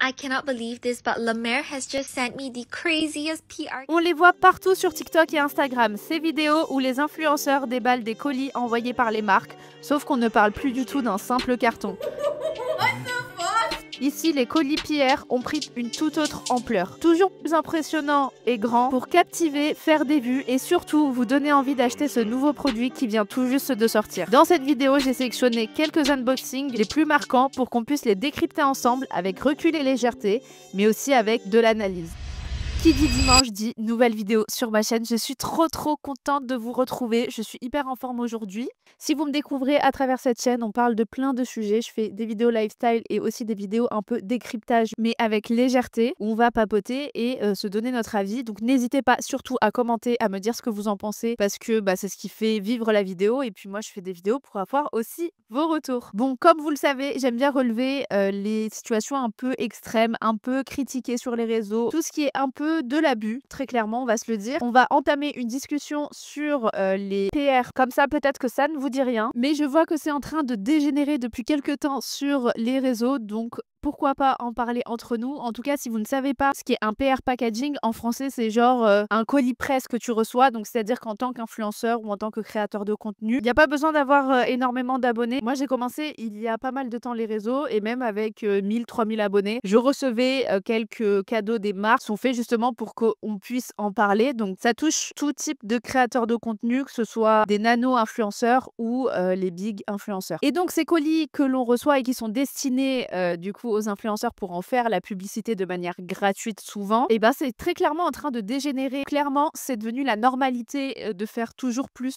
I cannot believe this, but La Mer has just sent me the craziest PR. On les voit partout sur TikTok et Instagram, ces vidéos où les influenceurs déballent des colis envoyés par les marques, sauf qu'on ne parle plus du tout d'un simple carton. Ici, les colis PR ont pris une toute autre ampleur. Toujours plus impressionnant et grand pour captiver, faire des vues et surtout vous donner envie d'acheter ce nouveau produit qui vient tout juste de sortir. Dans cette vidéo, j'ai sélectionné quelques unboxings les plus marquants pour qu'on puisse les décrypter ensemble avec recul et légèreté, mais aussi avec de l'analyse. Qui dit dimanche dit nouvelle vidéo sur ma chaîne. Je suis trop contente de vous retrouver. Je suis hyper en forme aujourd'hui. Si vous me découvrez à travers cette chaîne, on parle de plein de sujets. Je fais des vidéos lifestyle et aussi des vidéos un peu décryptage, mais avec légèreté, où on va papoter et se donner notre avis. Donc n'hésitez pas surtout à commenter, à me dire ce que vous en pensez, parce que c'est ce qui fait vivre la vidéo. Et puis moi, je fais des vidéos pour avoir aussi vos retours. Bon, comme vous le savez, j'aime bien relever les situations un peu extrêmes, un peu critiquées sur les réseaux, tout ce qui est un peu de l'abus, très clairement, on va se le dire. On va entamer une discussion sur les PR, comme ça peut-être que ça ne vous dit rien, mais je vois que c'est en train de dégénérer depuis quelques temps sur les réseaux, donc pourquoi pas en parler entre nous. En tout cas, si vous ne savez pas ce qu'est un PR packaging, en français, c'est genre un colis presse que tu reçois. Donc, c'est-à-dire qu'en tant qu'influenceur ou en tant que créateur de contenu, il n'y a pas besoin d'avoir énormément d'abonnés. Moi, j'ai commencé il y a pas mal de temps les réseaux et même avec 1000, 3000 abonnés, je recevais quelques cadeaux des marques qui sont faits justement pour qu'on puisse en parler. Donc, ça touche tout type de créateurs de contenu, que ce soit des nano-influenceurs ou les big influenceurs. Et donc, ces colis que l'on reçoit et qui sont destinés du coup aux influenceurs pour en faire la publicité de manière gratuite souvent, et c'est très clairement en train de dégénérer. Clairement, c'est devenu la normalité de faire toujours plus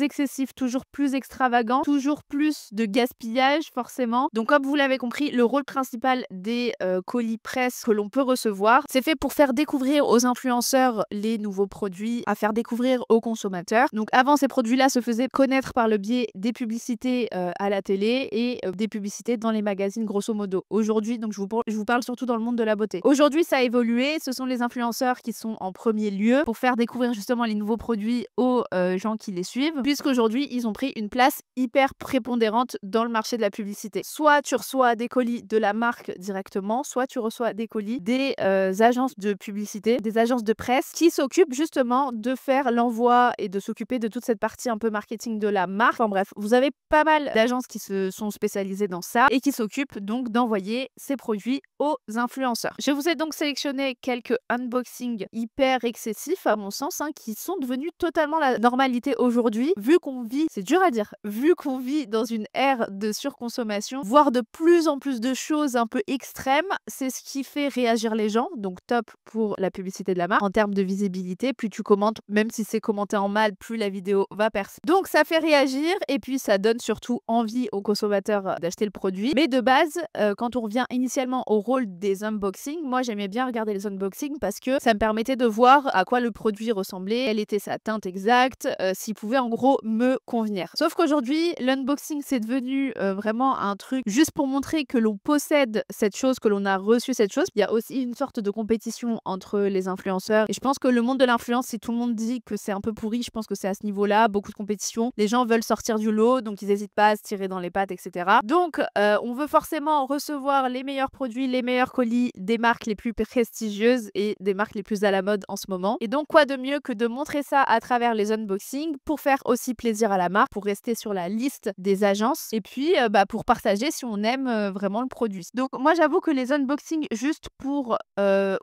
excessif, toujours plus extravagant, toujours plus de gaspillage forcément. Donc comme vous l'avez compris, le rôle principal des colis presse que l'on peut recevoir, c'est fait pour faire découvrir aux influenceurs les nouveaux produits, à faire découvrir aux consommateurs. Donc avant, ces produits-là se faisaient connaître par le biais des publicités à la télé et des publicités dans les magazines grosso modo. Aujourd'hui, donc je vous parle surtout dans le monde de la beauté. Aujourd'hui, ça a évolué. Ce sont les influenceurs qui sont en premier lieu pour faire découvrir justement les nouveaux produits aux gens qui les suivent, puisqu'aujourd'hui, ils ont pris une place hyper prépondérante dans le marché de la publicité. Soit tu reçois des colis de la marque directement, soit tu reçois des colis des agences de publicité, des agences de presse qui s'occupent justement de faire l'envoi et de s'occuper de toute cette partie un peu marketing de la marque. Enfin bref, vous avez pas mal d'agences qui se sont spécialisées dans ça et qui s'occupent donc d'envoyer ces produits aux influenceurs. Je vous ai donc sélectionné quelques unboxings hyper excessifs à mon sens, qui sont devenus totalement la normalité aujourd'hui, vu qu'on vit, c'est dur à dire, vu qu'on vit dans une ère de surconsommation, voire de plus en plus de choses un peu extrêmes. C'est ce qui fait réagir les gens, donc top pour la publicité de la marque. En termes de visibilité, plus tu commentes, même si c'est commenté en mal, plus la vidéo va percer. Donc ça fait réagir et puis ça donne surtout envie aux consommateurs d'acheter le produit. Mais de base, quand on revient initialement au rôle des unboxings, moi j'aimais bien regarder les unboxings parce que ça me permettait de voir à quoi le produit ressemblait, quelle était sa teinte exacte, s'il pouvait en gros me convenir. Sauf qu'aujourd'hui, l'unboxing c'est devenu vraiment un truc juste pour montrer que l'on possède cette chose, que l'on a reçu cette chose. Il y a aussi une sorte de compétition entre les influenceurs et je pense que le monde de l'influence, si tout le monde dit que c'est un peu pourri, je pense que c'est à ce niveau-là, beaucoup de compétition. Les gens veulent sortir du lot, donc ils n'hésitent pas à se tirer dans les pattes, etc. Donc on veut forcément recevoir les meilleurs produits, les meilleurs colis des marques les plus prestigieuses et des marques les plus à la mode en ce moment. Et donc quoi de mieux que de montrer ça à travers les unboxings pour faire aussi plaisir à la marque, pour rester sur la liste des agences et puis pour partager si on aime vraiment le produit. Donc moi j'avoue que les unboxings juste pour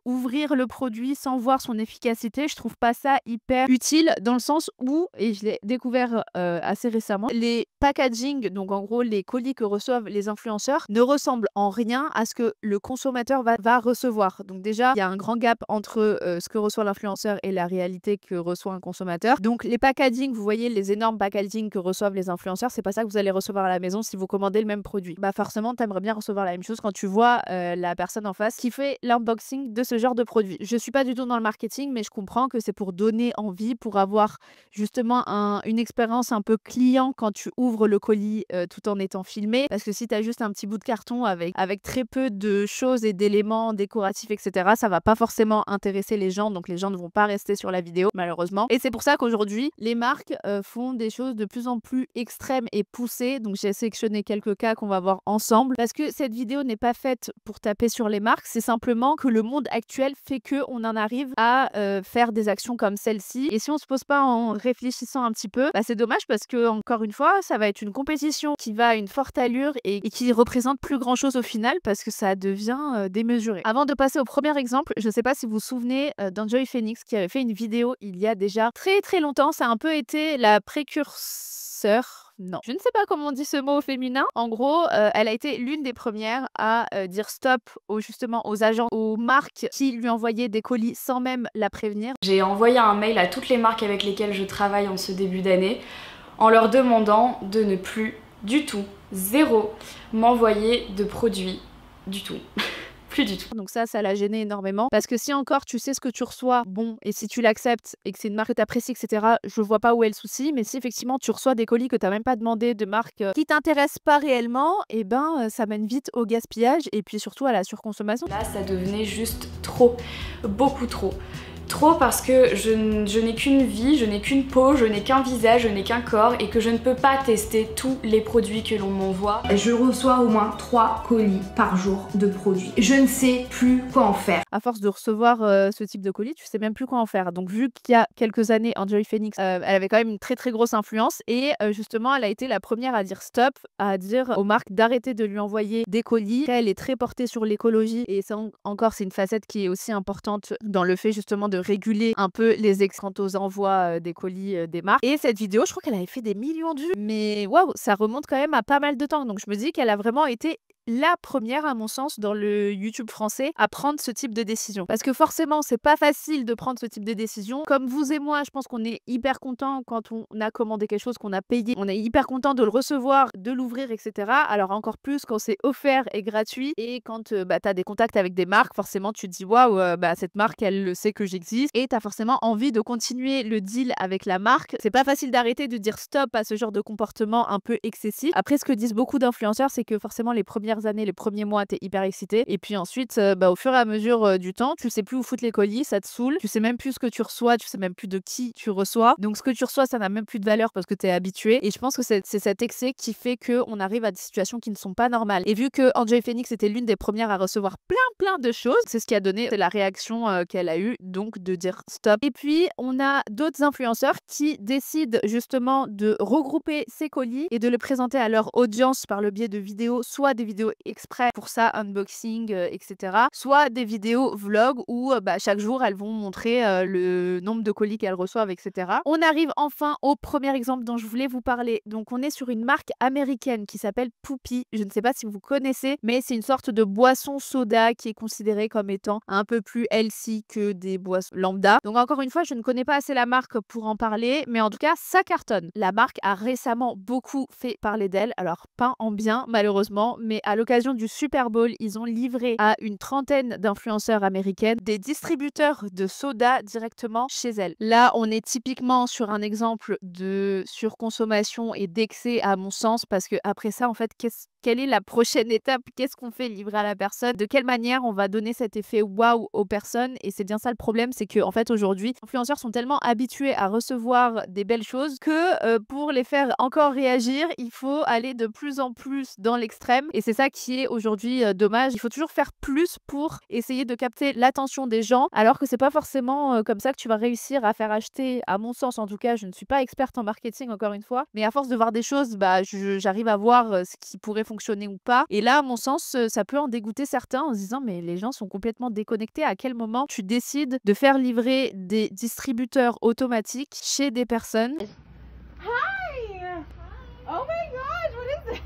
ouvrir le produit sans voir son efficacité, je trouve pas ça hyper utile dans le sens où, et je l'ai découvert assez récemment, les packaging, donc en gros les colis que reçoivent les influenceurs ne ressemblent en rien à ce que le consommateur va recevoir. Donc déjà, il y a un grand gap entre ce que reçoit l'influenceur et la réalité que reçoit un consommateur. Donc les packaging, vous voyez les énormes packaging que reçoivent les influenceurs, c'est pas ça que vous allez recevoir à la maison si vous commandez le même produit. Forcément, t'aimerais bien recevoir la même chose quand tu vois la personne en face qui fait l'unboxing de ce genre de produit. Je suis pas du tout dans le marketing, mais je comprends que c'est pour donner envie, pour avoir justement une expérience un peu client quand tu ouvres le colis tout en étant filmé. Parce que si tu as juste un petit bout de carton avec avec très peu de choses et d'éléments décoratifs, etc., ça va pas forcément intéresser les gens, donc les gens ne vont pas rester sur la vidéo, malheureusement. Et c'est pour ça qu'aujourd'hui, les marques font des choses de plus en plus extrêmes et poussées. Donc j'ai sélectionné quelques cas qu'on va voir ensemble, parce que cette vidéo n'est pas faite pour taper sur les marques, c'est simplement que le monde actuel fait que on en arrive à faire des actions comme celle-ci. Et si on se pose pas en réfléchissant un petit peu, bah c'est dommage, parce que encore une fois, ça va être une compétition qui va à une forte allure et qui représente plus grand chose au final, parce que ça devient démesuré. Avant de passer au premier exemple, je sais pas si vous vous souvenez d'Enjoy Phoenix qui avait fait une vidéo il y a déjà très très longtemps. Ça a un peu été la précurseur. Non, je ne sais pas comment on dit ce mot au féminin. En gros, elle a été l'une des premières à dire stop justement aux agents, aux marques qui lui envoyaient des colis sans même la prévenir. J'ai envoyé un mail à toutes les marques avec lesquelles je travaille en ce début d'année en leur demandant de ne plus du tout, zéro, m'envoyer de produits du tout. Plus du tout. Donc ça l'a gêné énormément, parce que si encore tu sais ce que tu reçois, bon, et si tu l'acceptes et que c'est une marque que tu apprécies, etc., je vois pas où est le souci. Mais si effectivement tu reçois des colis que tu n'as même pas demandé, de marques qui t'intéressent pas réellement, et ben ça mène vite au gaspillage et puis surtout à la surconsommation. Là ça devenait juste trop, beaucoup trop. Trop, parce que je n'ai qu'une vie, je n'ai qu'une peau, je n'ai qu'un visage, je n'ai qu'un corps, et que je ne peux pas tester tous les produits que l'on m'envoie. Je reçois au moins 3 colis par jour de produits. Je ne sais plus quoi en faire. À force de recevoir ce type de colis, tu sais même plus quoi en faire. Donc vu qu'il y a quelques années, Enjoy Phoenix, elle avait quand même une très très grosse influence, et justement elle a été la première à dire stop, à dire aux marques d'arrêter de lui envoyer des colis. Elle est très portée sur l'écologie, et ça encore c'est une facette qui est aussi importante dans le fait justement de réguler un peu les quant aux envois des colis des marques. Et cette vidéo, je crois qu'elle avait fait des millions de vues, mais waouh, ça remonte quand même à pas mal de temps. Donc je me dis qu'elle a vraiment été la première, à mon sens, dans le YouTube français à prendre ce type de décision. Parce que forcément, c'est pas facile de prendre ce type de décision. Comme vous et moi, je pense qu'on est hyper content quand on a commandé quelque chose, qu'on a payé. On est hyper content de le recevoir, de l'ouvrir, etc. Alors encore plus quand c'est offert et gratuit, et quand tu as des contacts avec des marques, forcément tu te dis waouh, cette marque, elle le sait que j'existe, et tu as forcément envie de continuer le deal avec la marque. C'est pas facile d'arrêter de dire stop à ce genre de comportement un peu excessif. Après, ce que disent beaucoup d'influenceurs, c'est que forcément les premières années, les premiers mois, t'es hyper excité, et puis ensuite au fur et à mesure du temps, tu sais plus où foutre les colis, ça te saoule, tu sais même plus ce que tu reçois, tu sais même plus de qui tu reçois, donc ce que tu reçois, ça n'a même plus de valeur parce que t'es habitué. Et je pense que c'est cet excès qui fait que on arrive à des situations qui ne sont pas normales. Et vu que Enjoy Phoenix était l'une des premières à recevoir plein de choses, c'est ce qui a donné la réaction qu'elle a eue, donc de dire stop. Et puis on a d'autres influenceurs qui décident justement de regrouper ces colis et de le présenter à leur audience par le biais de vidéos, soit des vidéos exprès pour ça, unboxing, etc. Soit des vidéos vlog où chaque jour elles vont montrer le nombre de colis qu'elles reçoivent, etc. On arrive enfin au premier exemple dont je voulais vous parler. Donc on est sur une marque américaine qui s'appelle Poppi. Je ne sais pas si vous connaissez, mais c'est une sorte de boisson soda qui est considérée comme étant un peu plus healthy que des boissons lambda. Donc encore une fois, je ne connais pas assez la marque pour en parler, mais en tout cas ça cartonne. La marque a récemment beaucoup fait parler d'elle, alors pas en bien malheureusement, mais à l'occasion du Super Bowl, ils ont livré à une trentaine d'influenceurs américaines des distributeurs de soda directement chez elles. Là, on est typiquement sur un exemple de surconsommation et d'excès à mon sens, parce que après ça, en fait, quelle est la prochaine étape? Qu'est-ce qu'on fait livrer à la personne? De quelle manière on va donner cet effet waouh aux personnes? Et c'est bien ça le problème, c'est que en fait aujourd'hui, les influenceurs sont tellement habitués à recevoir des belles choses que pour les faire encore réagir, il faut aller de plus en plus dans l'extrême. Et c'est ça qui est aujourd'hui dommage. Il faut toujours faire plus pour essayer de capter l'attention des gens, alors que c'est pas forcément comme ça que tu vas réussir à faire acheter, à mon sens en tout cas. Je ne suis pas experte en marketing encore une fois, mais à force de voir des choses, j'arrive à voir ce qui pourrait fonctionner ou pas. Et là, à mon sens, ça peut en dégoûter certains en se disant mais les gens sont complètement déconnectés. À quel moment tu décides de faire livrer des distributeurs automatiques chez des personnes? Hi! Oh my gosh, what is it?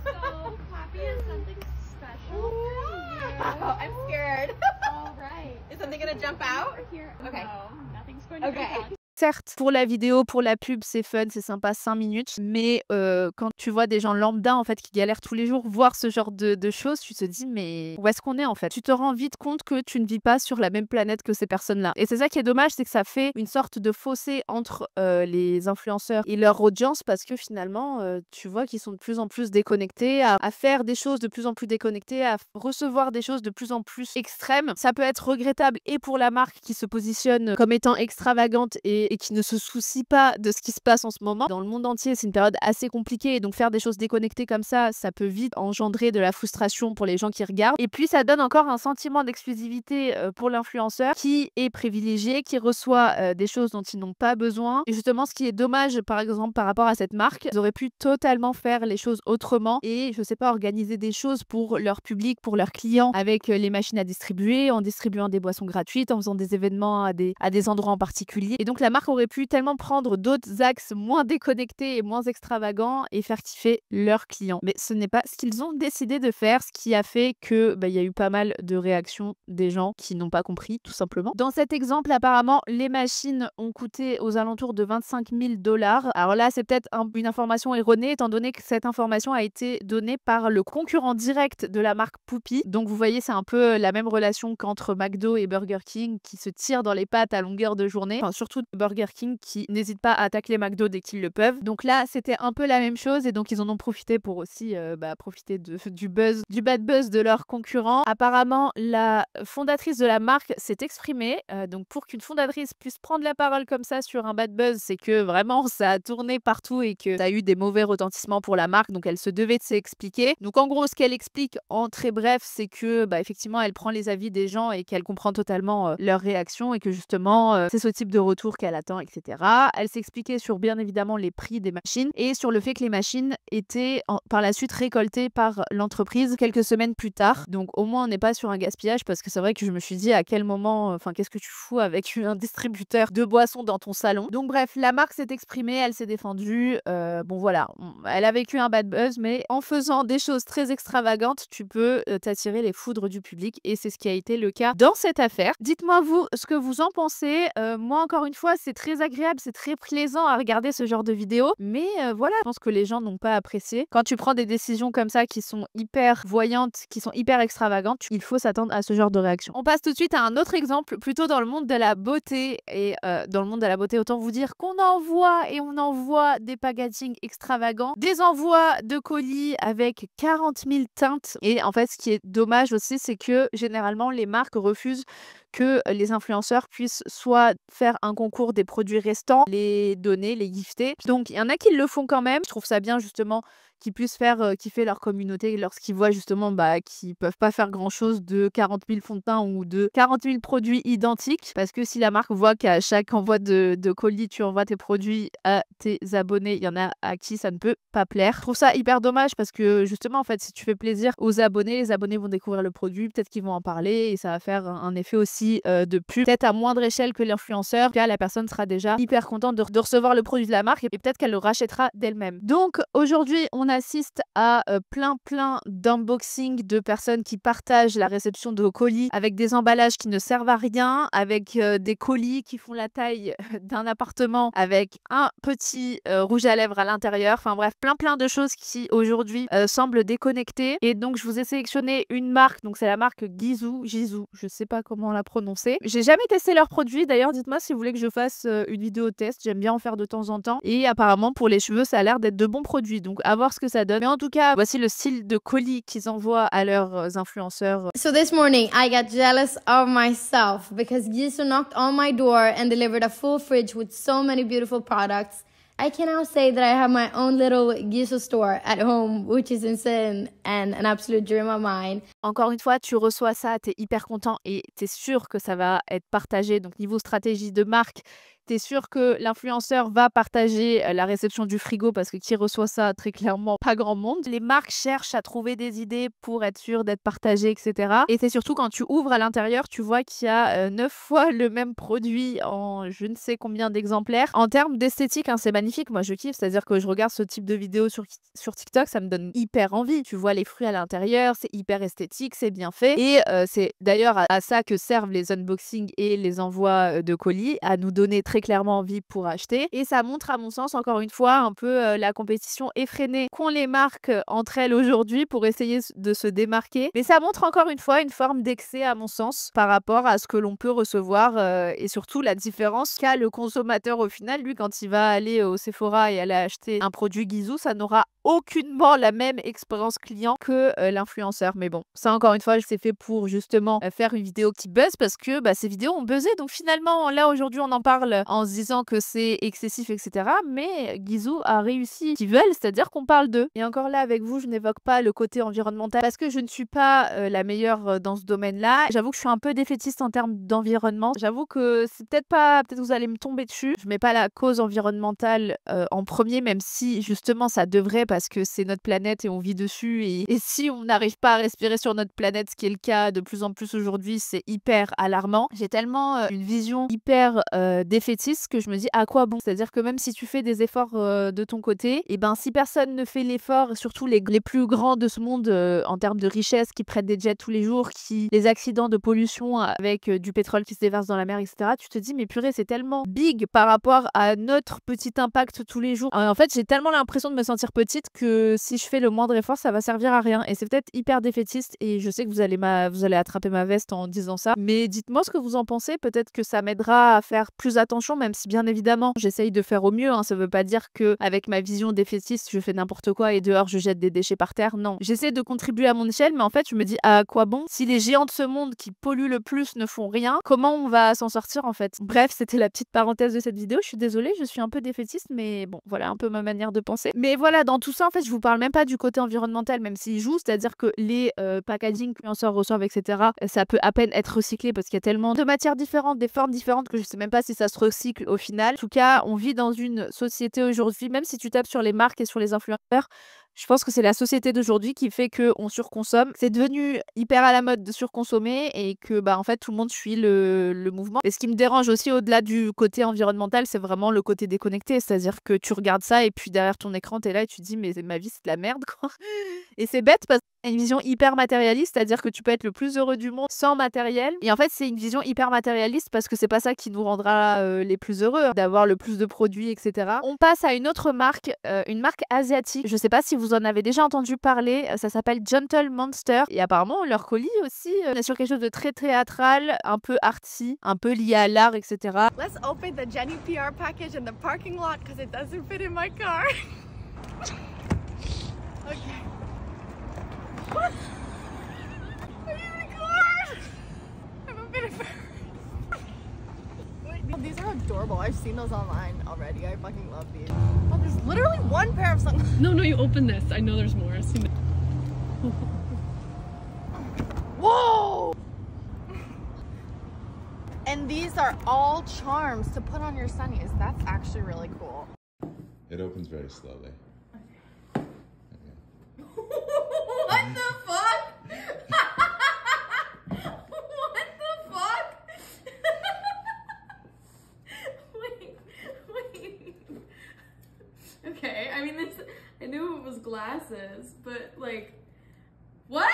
So happy is something special. Wow, I'm scared. All right. Is something gonna jump out? Here. Okay. No, nothing's going to Okay. jump out. Certes, pour la vidéo, pour la pub, c'est fun, c'est sympa, 5 minutes, mais quand tu vois des gens lambda, en fait, qui galèrent tous les jours, voir ce genre de choses, tu te dis: «Mais où est-ce qu'on est, en fait?» Tu te rends vite compte que tu ne vis pas sur la même planète que ces personnes-là et c'est ça qui est dommage, c'est que ça fait une sorte de fossé entre, les influenceurs et leur audience parce que finalement, tu vois qu'ils sont de plus en plus déconnectés à faire des choses de plus en plus déconnectées, à recevoir des choses de plus en plus extrêmes. Ça peut être regrettable et pour la marque qui se positionne comme étant extravagante et qui ne se soucie pas de ce qui se passe en ce moment. Dans le monde entier, c'est une période assez compliquée et donc faire des choses déconnectées comme ça peut vite engendrer de la frustration pour les gens qui regardent. Et puis ça donne encore un sentiment d'exclusivité pour l'influenceur qui est privilégié, qui reçoit des choses dont ils n'ont pas besoin. Et justement, ce qui est dommage, par exemple, par rapport à cette marque, ils auraient pu totalement faire les choses autrement et, je sais pas, organiser des choses pour leur public, pour leurs clients, avec les machines à distribuer, en distribuant des boissons gratuites, en faisant des événements à des endroits en particulier. Et donc la marque aurait pu tellement prendre d'autres axes moins déconnectés et moins extravagants et faire kiffer leurs clients. Mais ce n'est pas ce qu'ils ont décidé de faire, ce qui a fait que y a eu pas mal de réactions des gens qui n'ont pas compris, tout simplement. Dans cet exemple, apparemment, les machines ont coûté aux alentours de 25 000 $. Alors là, c'est peut-être une information erronée, étant donné que cette information a été donnée par le concurrent direct de la marque Puppy. Donc vous voyez, c'est un peu la même relation qu'entre McDo et Burger King qui se tirent dans les pattes à longueur de journée. Enfin, surtout Burger King qui n'hésite pas à tacler McDo dès qu'ils le peuvent. Donc là, c'était un peu la même chose et donc ils en ont profité pour aussi profiter du bad buzz de leurs concurrents. Apparemment, la fondatrice de la marque s'est exprimée. Donc pour qu'une fondatrice puisse prendre la parole comme ça sur un bad buzz, c'est que vraiment ça a tourné partout et que ça a eu des mauvais retentissements pour la marque. Donc elle se devait de s'expliquer. Donc en gros, ce qu'elle explique en très bref, c'est que effectivement, elle prend les avis des gens et qu'elle comprend totalement leurs réactions et que justement, c'est ce type de retour qu'elle attend, etc. Elle s'est expliquée sur bien évidemment les prix des machines et sur le fait que les machines étaient par la suite récoltées par l'entreprise quelques semaines plus tard. Donc au moins on n'est pas sur un gaspillage parce que c'est vrai que je me suis dit à quel moment, qu'est-ce que tu fous avec un distributeur de boissons dans ton salon. Donc bref, la marque s'est exprimée, elle s'est défendue. Bon voilà, elle a vécu un bad buzz, mais en faisant des choses très extravagantes, tu peux t'attirer les foudres du public et c'est ce qui a été le cas dans cette affaire. Dites-moi vous ce que vous en pensez. Moi encore une fois, c'est très agréable, c'est très plaisant à regarder ce genre de vidéos, mais voilà, je pense que les gens n'ont pas apprécié. Quand tu prends des décisions comme ça qui sont hyper voyantes, qui sont hyper extravagantes, il faut s'attendre à ce genre de réaction. On passe tout de suite à un autre exemple, plutôt dans le monde de la beauté. Et dans le monde de la beauté, autant vous dire qu'on envoie et on envoie des packaging extravagants, des envois de colis avec 40 000 teintes. Et en fait, ce qui est dommage aussi, c'est que généralement, les marques refusent que les influenceurs puissent soit faire un concours des produits restants, les donner, les gifter. Donc, il y en a qui le font quand même. Je trouve ça bien, justement, qu'ils puissent faire kiffer leur communauté lorsqu'ils voient justement qu'ils peuvent pas faire grand chose de 40 000 fonds de teint ou de 40 000 produits identiques. Parce que si la marque voit qu'à chaque envoi de colis, tu envoies tes produits à tes abonnés, il y en a à qui ça ne peut pas plaire. Je trouve ça hyper dommage parce que justement, en fait, si tu fais plaisir aux abonnés, les abonnés vont découvrir le produit, peut-être qu'ils vont en parler et ça va faire un effet aussi de pub, peut-être à moindre échelle que l'influenceur. Là, la personne sera déjà hyper contente de recevoir le produit de la marque et peut-être qu'elle le rachètera d'elle-même. Donc aujourd'hui, on assiste à plein d'unboxing de personnes qui partagent la réception de colis avec des emballages qui ne servent à rien, avec des colis qui font la taille d'un appartement, avec un petit rouge à lèvres à l'intérieur. Enfin bref, plein de choses qui aujourd'hui semblent déconnectées. Et donc je vous ai sélectionné une marque, donc c'est la marque Gisou, je sais pas comment la prononcer. J'ai jamais testé leurs produits, d'ailleurs dites-moi si vous voulez que je fasse une vidéo test, j'aime bien en faire de temps en temps. Et apparemment pour les cheveux ça a l'air d'être de bons produits, donc à voir ce que ça donne. Mais en tout cas, voici le style de colis qu'ils envoient à leurs influenceurs. So this morning I got jealous of myself because Gisou knocked on my door and delivered a full fridge with so many beautiful products. I can now say that I have my own little Gisou store at home, which is insane and an absolute dream of mine. Encore une fois, tu reçois ça, t'es hyper content et t'es sûr que ça va être partagé. Donc niveau stratégie de marque, t'es sûr que l'influenceur va partager la réception du frigo parce que qui reçoit ça, très clairement, pas grand monde. Les marques cherchent à trouver des idées pour être sûr d'être partagées, etc. Et c'est surtout quand tu ouvres à l'intérieur, tu vois qu'il y a 9 fois le même produit en je ne sais combien d'exemplaires. En termes d'esthétique, c'est magnifique. Moi, je kiffe. C'est-à-dire que je regarde ce type de vidéos sur TikTok, ça me donne hyper envie. Tu vois les fruits à l'intérieur, c'est hyper esthétique, c'est bien fait. Et c'est d'ailleurs à ça que servent les unboxings et les envois de colis, à nous donner très très clairement envie pour acheter. Et ça montre à mon sens encore une fois un peu la compétition effrénée qu'ont les marques entre elles aujourd'hui pour essayer de se démarquer. Mais ça montre encore une fois une forme d'excès à mon sens par rapport à ce que l'on peut recevoir et surtout la différence qu'a le consommateur au final. Lui, quand il va aller au Sephora et aller acheter un produit Gisou, ça n'aura aucunement la même expérience client que l'influenceur. Mais bon, ça encore une fois, c'est fait pour justement faire une vidéo qui buzz parce que ces vidéos ont buzzé. Donc finalement, là aujourd'hui, on en parle en se disant que c'est excessif, etc. Mais Gisou a réussi ce qu'ils veulent, c'est-à-dire qu'on parle d'eux. Et encore là, avec vous, je n'évoque pas le côté environnemental parce que je ne suis pas la meilleure dans ce domaine-là. J'avoue que je suis un peu défaitiste en termes d'environnement. J'avoue que c'est peut-être pas, peut-être vous allez me tomber dessus. Je mets pas la cause environnementale en premier, même si justement ça devrait parce que c'est notre planète et on vit dessus. Et si on n'arrive pas à respirer sur notre planète, ce qui est le cas de plus en plus aujourd'hui, c'est hyper alarmant. J'ai tellement une vision hyper défaitiste que je me dis à quoi bon? C'est-à-dire que même si tu fais des efforts de ton côté, et ben si personne ne fait l'effort, surtout les plus grands de ce monde en termes de richesse, qui prennent des jets tous les jours, qui les accidents de pollution avec du pétrole qui se déverse dans la mer, etc. Tu te dis mais purée, c'est tellement big par rapport à notre petit impact tous les jours. En fait, j'ai tellement l'impression de me sentir petite que si je fais le moindre effort, ça va servir à rien. Et c'est peut-être hyper défaitiste et je sais que vous allez attraper ma veste en disant ça. Mais dites-moi ce que vous en pensez. Peut-être que ça m'aidera à faire plus attention, même si bien évidemment, j'essaye de faire au mieux. Ça veut pas dire que avec ma vision défaitiste, je fais n'importe quoi et dehors, je jette des déchets par terre. Non. J'essaie de contribuer à mon échelle, mais en fait, je me dis à quoi bon? Si les géants de ce monde qui polluent le plus ne font rien, comment on va s'en sortir en fait? Bref, c'était la petite parenthèse de cette vidéo. Je suis désolée, je suis un peu défaitiste, mais bon, voilà un peu ma manière de penser. Mais voilà, dans tout ça, en fait, je vous parle même pas du côté environnemental, même s'il joue, c'est-à-dire que les packaging que l'influenceur reçoivent, etc., ça peut à peine être recyclé parce qu'il y a tellement de matières différentes, des formes différentes que je sais même pas si ça se recycle au final. En tout cas, on vit dans une société aujourd'hui, même si tu tapes sur les marques et sur les influenceurs, je pense que c'est la société d'aujourd'hui qui fait qu'on surconsomme. C'est devenu hyper à la mode de surconsommer et que en fait tout le monde suit le mouvement. Et ce qui me dérange aussi au-delà du côté environnemental, c'est vraiment le côté déconnecté. C'est-à-dire que tu regardes ça et puis derrière ton écran, t'es là et tu te dis mais ma vie c'est de la merde quoi. Et c'est bête parce qu'il y a une vision hyper matérialiste, c'est-à-dire que tu peux être le plus heureux du monde sans matériel. Et en fait c'est une vision hyper matérialiste parce que c'est pas ça qui nous rendra les plus heureux, d'avoir le plus de produits, etc. On passe à une autre marque, une marque asiatique. Je sais pas si vous en avez déjà entendu parler, ça s'appelle Gentle Monster et apparemment leur colis aussi est sur quelque chose de très théâtral, un peu artsy, un peu lié à l'art, etc. Let's open the Jenny PR package in the parking lot because it doesn't fit in my car. Okay. What? Are you recording? I'm a bit embarrassed. Wait, these are adorable. I've seen those online already. I fucking love these. Oh, there's literally one pair of sunglasses. No, you open this. I know there's more. I've seen it. Whoa! And these are all charms to put on your sunnies. That's actually really cool. It opens very slowly. What the fuck? What the fuck? Wait. Okay, I mean I knew it was glasses, but like, what?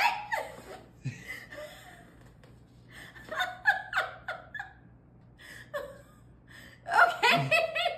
Okay.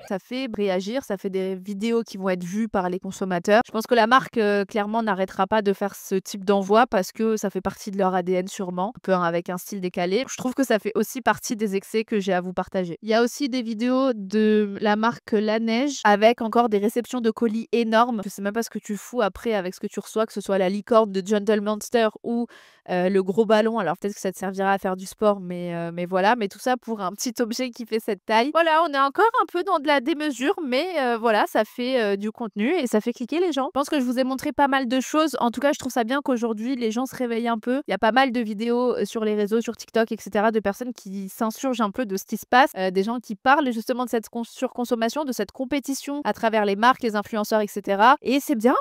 Ça fait réagir, ça fait des vidéos qui vont être vues par les consommateurs. Je pense que la marque, clairement, n'arrêtera pas de faire ce type d'envoi parce que ça fait partie de leur ADN sûrement, un peu avec un style décalé. Je trouve que ça fait aussi partie des excès que j'ai à vous partager. Il y a aussi des vidéos de la marque La Neige avec encore des réceptions de colis énormes. Je sais même pas ce que tu fous après avec ce que tu reçois, que ce soit la licorne de Gentle Monster ou le gros ballon. Alors peut-être que ça te servira à faire du sport, mais voilà. Mais tout ça pour un petit objet qui fait cette taille. Voilà, on est encore un peu dans de la démesure, mais voilà, ça fait du contenu et ça fait cliquer les gens. Je pense que je vous ai montré pas mal de choses. En tout cas, je trouve ça bien qu'aujourd'hui, les gens se réveillent un peu. Il y a pas mal de vidéos sur les réseaux, sur TikTok, etc., de personnes qui s'insurgent un peu de ce qui se passe, des gens qui parlent justement de cette surconsommation, de cette compétition à travers les marques, les influenceurs, etc. Et c'est bien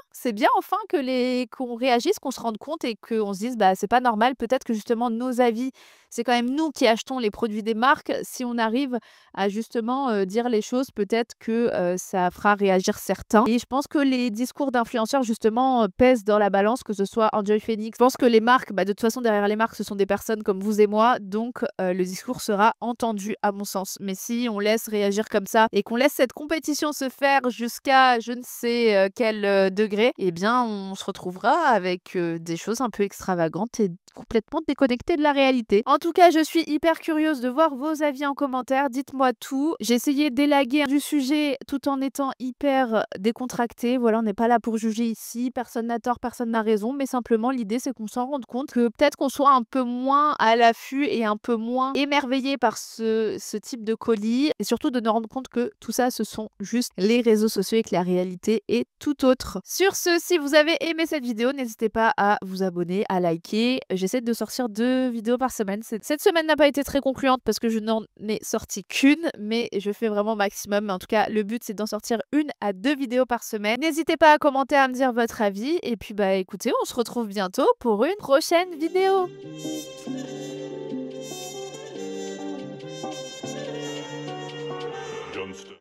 enfin qu'on réagisse, qu'on se rende compte et qu'on se dise, c'est pas normal. Peut-être que justement nos avis c'est quand même nous qui achetons les produits des marques. Si on arrive à justement dire les choses, peut-être que ça fera réagir certains. Et je pense que les discours d'influenceurs justement pèsent dans la balance, que ce soit Enjoy Phoenix. Je pense que les marques, de toute façon derrière les marques, ce sont des personnes comme vous et moi, donc le discours sera entendu à mon sens. Mais si on laisse réagir comme ça et qu'on laisse cette compétition se faire jusqu'à je ne sais quel degré, eh bien on se retrouvera avec des choses un peu extravagantes et complètement déconnectées de la réalité. En tout cas, je suis hyper curieuse de voir vos avis en commentaire. Dites-moi tout. J'ai essayé d'élaguer du sujet tout en étant hyper décontractée. Voilà, on n'est pas là pour juger ici. Personne n'a tort, personne n'a raison. Mais simplement, l'idée, c'est qu'on s'en rende compte que peut-être qu'on soit un peu moins à l'affût et un peu moins émerveillé par ce type de colis. Et surtout de nous rendre compte que tout ça, ce sont juste les réseaux sociaux et que la réalité est tout autre. Sur ce, si vous avez aimé cette vidéo, n'hésitez pas à vous abonner, à liker. J'essaie de sortir 2 vidéos par semaine. Cette semaine n'a pas été très concluante parce que je n'en ai sorti qu'une, mais je fais vraiment maximum. En tout cas, le but, c'est d'en sortir 1 à 2 vidéos par semaine. N'hésitez pas à commenter, à me dire votre avis. Et puis, écoutez, on se retrouve bientôt pour une prochaine vidéo.